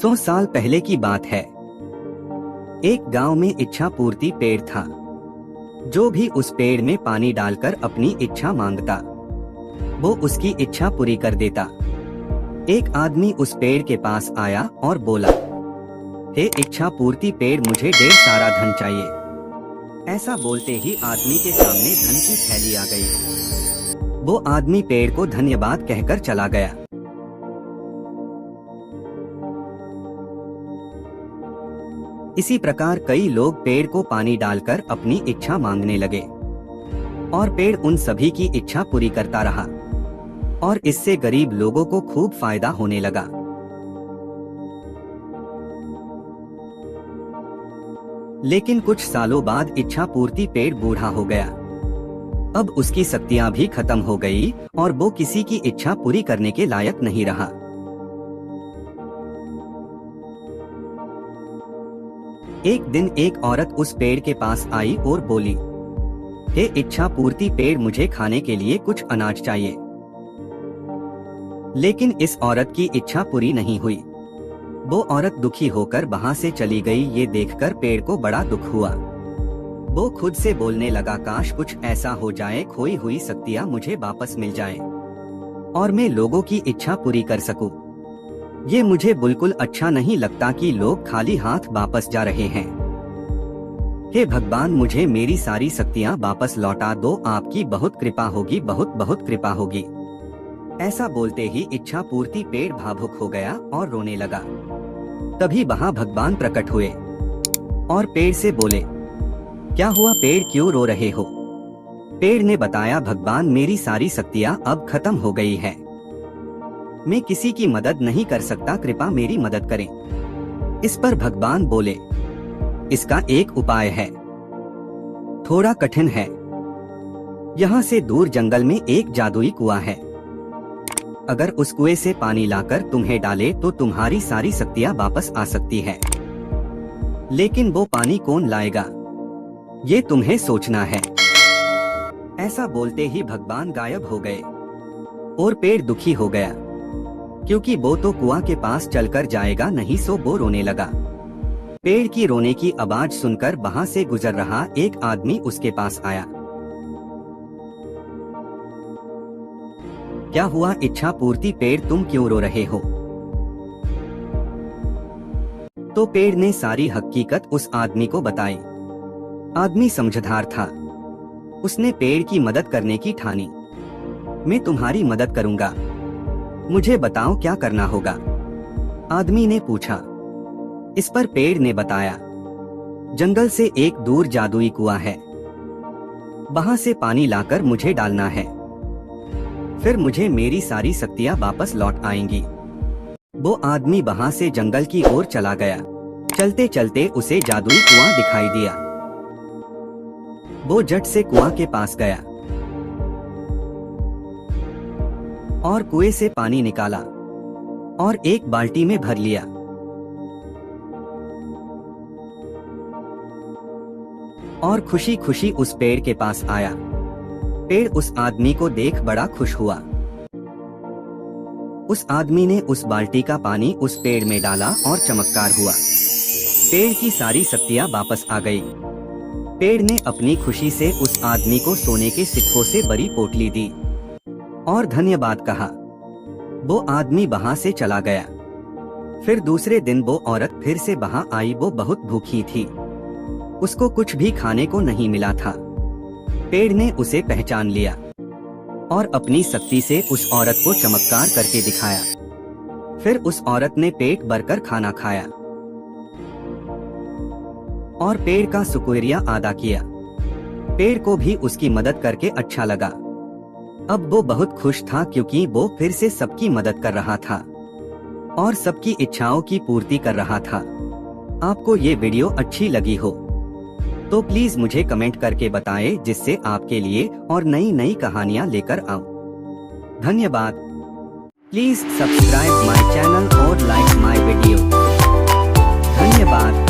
100 साल पहले की बात है। एक गांव में इच्छा पूर्ति पेड़ था। जो भी उस पेड़ में पानी डालकर अपनी इच्छा मांगता, वो उसकी इच्छा पूरी कर देता। एक आदमी उस पेड़ के पास आया और बोला, हे इच्छा पूर्ति पेड़, मुझे ढेर सारा धन चाहिए। ऐसा बोलते ही आदमी के सामने धन की थैली आ गई। वो आदमी पेड़ को धन्यवाद कहकर चला गया। इसी प्रकार कई लोग पेड़ को पानी डालकर अपनी इच्छा मांगने लगे और पेड़ उन सभी की इच्छा पूरी करता रहा और इससे गरीब लोगों को खूब फायदा होने लगा। लेकिन कुछ सालों बाद इच्छा पूर्ति पेड़ बूढ़ा हो गया। अब उसकी शक्तियां भी खत्म हो गई और वो किसी की इच्छा पूरी करने के लायक नहीं रहा। एक दिन एक औरत उस पेड़ के पास आई और बोली, हे इच्छा पूर्ति पेड़, मुझे खाने के लिए कुछ अनाज चाहिए। लेकिन इस औरत की इच्छा पूरी नहीं हुई। वो औरत दुखी होकर वहां से चली गई। ये देखकर पेड़ को बड़ा दुख हुआ। वो खुद से बोलने लगा, काश कुछ ऐसा हो जाए, खोई हुई शक्तियां मुझे वापस मिल जाएं और मैं लोगों की इच्छा पूरी कर सकूं। ये मुझे बिल्कुल अच्छा नहीं लगता कि लोग खाली हाथ वापस जा रहे हैं। हे भगवान, मुझे मेरी सारी शक्तियां वापस लौटा दो। आपकी बहुत कृपा होगी, बहुत बहुत कृपा होगी। ऐसा बोलते ही इच्छा पूर्ति पेड़ भावुक हो गया और रोने लगा। तभी वहां भगवान प्रकट हुए और पेड़ से बोले, क्या हुआ पेड़, क्यों रो रहे हो? पेड़ ने बताया, भगवान, मेरी सारी शक्तियां अब खत्म हो गई है। मैं किसी की मदद नहीं कर सकता, कृपा मेरी मदद करें। इस पर भगवान बोले, इसका एक उपाय है, थोड़ा कठिन है। यहाँ से दूर जंगल में एक जादुई कुआं है। अगर उस कुएं से पानी लाकर तुम्हें डाले तो तुम्हारी सारी शक्तियां वापस आ सकती है। लेकिन वो पानी कौन लाएगा, ये तुम्हें सोचना है। ऐसा बोलते ही भगवान गायब हो गए और पेड़ दुखी हो गया, क्योंकि वो तो कुआं के पास चलकर जाएगा नहीं। सो वो रोने लगा। पेड़ की रोने की आवाज सुनकर वहां से गुजर रहा एक आदमी उसके पास आया। क्या हुआ इच्छा पूर्ति पेड़, तुम क्यों रो रहे हो? तो पेड़ ने सारी हकीकत उस आदमी को बताई। आदमी समझदार था। उसने पेड़ की मदद करने की ठानी। मैं तुम्हारी मदद करूंगा, मुझे बताओ क्या करना होगा? आदमी ने पूछा। इस पर पेड़ ने बताया, जंगल से एक दूर जादुई कुआं है, वहां से पानी लाकर मुझे डालना है, फिर मुझे मेरी सारी शक्तियां वापस लौट आएंगी। वो आदमी वहां से जंगल की ओर चला गया। चलते चलते उसे जादुई कुआं दिखाई दिया। वो झट से कुआं के पास गया और कुएं से पानी निकाला और एक बाल्टी में भर लिया। और खुशी खुशी उस पेड़ के पास आया। पेड़ उस आदमी को देख बड़ा खुश हुआ। उस आदमी ने उस बाल्टी का पानी उस पेड़ में डाला और चमत्कार हुआ। पेड़ की सारी शक्तियां वापस आ गई। पेड़ ने अपनी खुशी से उस आदमी को सोने के सिक्कों से बड़ी पोटली दी और धन्यवाद कहा। वो आदमी वहां से चला गया। फिर दूसरे दिन वो औरत फिर से वहां आई। वो बहुत भूखी थी, उसको कुछ भी खाने को नहीं मिला था। पेड़ ने उसे पहचान लिया और अपनी शक्ति से उस औरत को चमत्कार करके दिखाया। फिर उस औरत ने पेट भरकर खाना खाया और पेड़ का शुक्रिया अदा किया। पेड़ को भी उसकी मदद करके अच्छा लगा। अब वो बहुत खुश था, क्योंकि वो फिर से सबकी मदद कर रहा था और सबकी इच्छाओं की पूर्ति कर रहा था। आपको ये वीडियो अच्छी लगी हो तो प्लीज मुझे कमेंट करके बताएं, जिससे आपके लिए और नई नई कहानियाँ लेकर आऊं। धन्यवाद। प्लीज सब्सक्राइब माय चैनल और लाइक माय वीडियो। धन्यवाद।